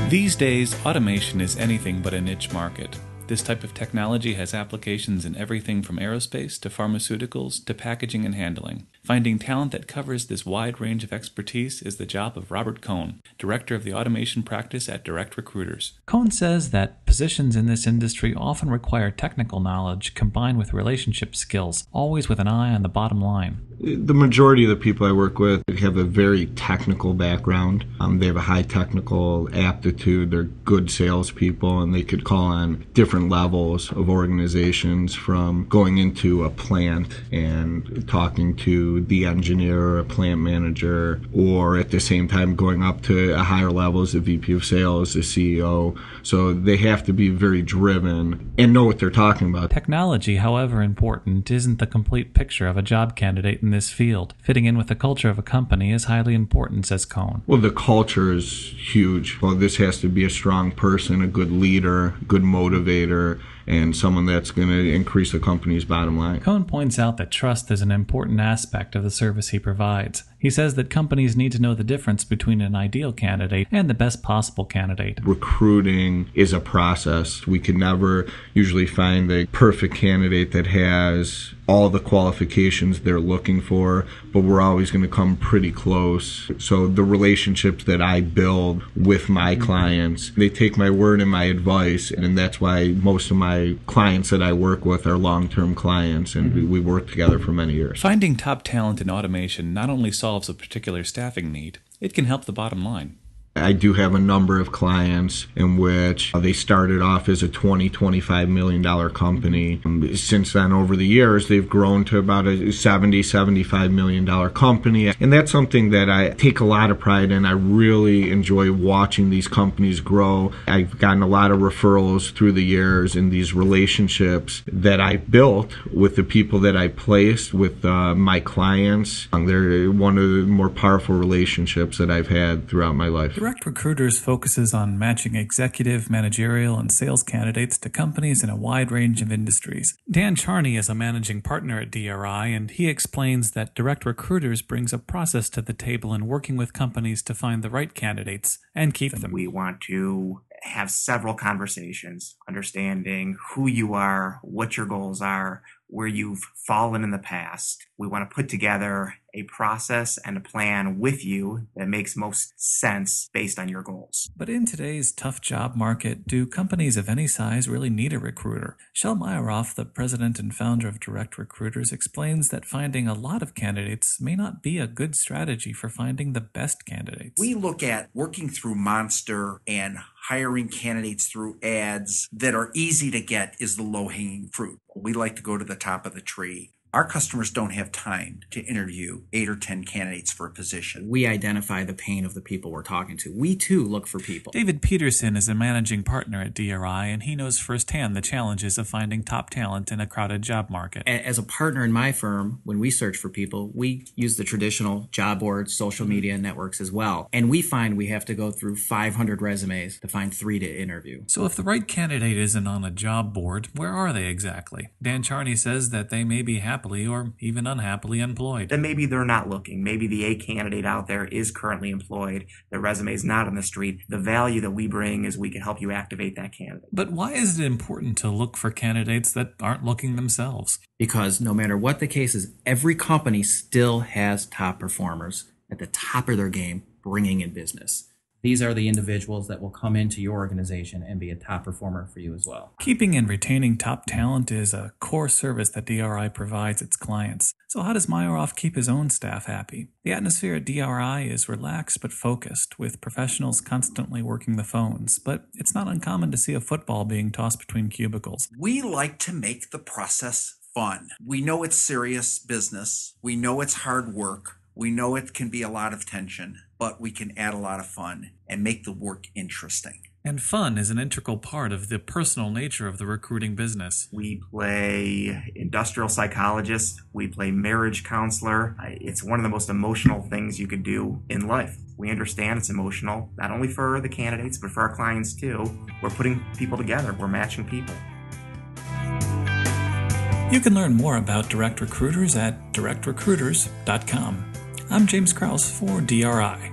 These days, automation is anything but a niche market. This type of technology has applications in everything from aerospace to pharmaceuticals to packaging and handling. Finding talent that covers this wide range of expertise is the job of Robert Cohn, director of the automation practice at DRIautomation. Cohn says that positions in this industry often require technical knowledge combined with relationship skills, always with an eye on the bottom line. The majority of the people I work with have a very technical background. They have a high technical aptitude. They're good salespeople, and they could call on different levels of organizations, from going into a plant and talking to the engineer or a plant manager, or at the same time going up to a higher level as the VP of sales, the CEO. So they have to be very driven and know what they're talking about. Technology, however important, isn't the complete picture of a job candidate in this field. Fitting in with the culture of a company is highly important, says Cohn. Well, the culture is huge. Well, this has to be a strong person, a good leader, good motivator, and someone that's going to increase the company's bottom line. Cohn points out that trust is an important aspect of the service he provides. He says that companies need to know the difference between an ideal candidate and the best possible candidate. Recruiting is a process. We could never usually find the perfect candidate that has all the qualifications they're looking for, but we're always going to come pretty close. So the relationships that I build with my clients, they take my word and my advice, and that's why most of my clients that I work with are long-term clients, and we work together for many years. Finding top talent in automation not only solves a particular staffing need, it can help the bottom line. I do have a number of clients in which they started off as a $20-25 million company. Since then, over the years, they've grown to about a $70-75 million company. And that's something that I take a lot of pride in. I really enjoy watching these companies grow. I've gotten a lot of referrals through the years, and these relationships that I built with the people that I placed with my clients. They're one of the more powerful relationships that I've had throughout my life. DRIautomation focuses on matching executive, managerial, and sales candidates to companies in a wide range of industries. Dan Charney is a managing partner at DRI, and he explains that DRIautomation brings a process to the table in working with companies to find the right candidates and keep them. We want to have several conversations, understanding who you are, what your goals are, where you've fallen in the past. We want to put together a process and a plan with you that makes most sense based on your goals. But in today's tough job market, do companies of any size really need a recruiter? Shel, Myeroff, the president and founder of DRIautomation, explains that finding a lot of candidates may not be a good strategy for finding the best candidates. We look at working through Monster and hiring candidates through ads that are easy to get is the low-hanging fruit. We like to go to the top of the tree. Our customers don't have time to interview 8 or 10 candidates for a position. We identify the pain of the people we're talking to. We, too, look for people. David Peterson is a managing partner at DRI, and he knows firsthand the challenges of finding top talent in a crowded job market. As a partner in my firm, when we search for people, we use the traditional job boards, social media networks as well. And we find we have to go through 500 resumes to find 3 to interview. So if the right candidate isn't on a job board, where are they exactly? Dan Charney says that they may be happily or even unhappily employed. Then maybe they're not looking. Maybe the A candidate out there is currently employed. Their resume is not on the street. The value that we bring is we can help you activate that candidate. But why is it important to look for candidates that aren't looking themselves? Because no matter what the case is, every company still has top performers at the top of their game bringing in business. These are the individuals that will come into your organization and be a top performer for you as well. Keeping and retaining top talent is a core service that DRI provides its clients. So how does Myeroff keep his own staff happy? The atmosphere at DRI is relaxed but focused, with professionals constantly working the phones. But it's not uncommon to see a football being tossed between cubicles. We like to make the process fun. We know it's serious business. We know it's hard work. We know it can be a lot of tension, but we can add a lot of fun and make the work interesting. And fun is an integral part of the personal nature of the recruiting business. We play industrial psychologist. We play marriage counselor. It's one of the most emotional things you could do in life. We understand it's emotional, not only for the candidates, but for our clients too. We're putting people together. We're matching people. You can learn more about Direct Recruiters at DRIautomation.com. I'm James Krause for DRI.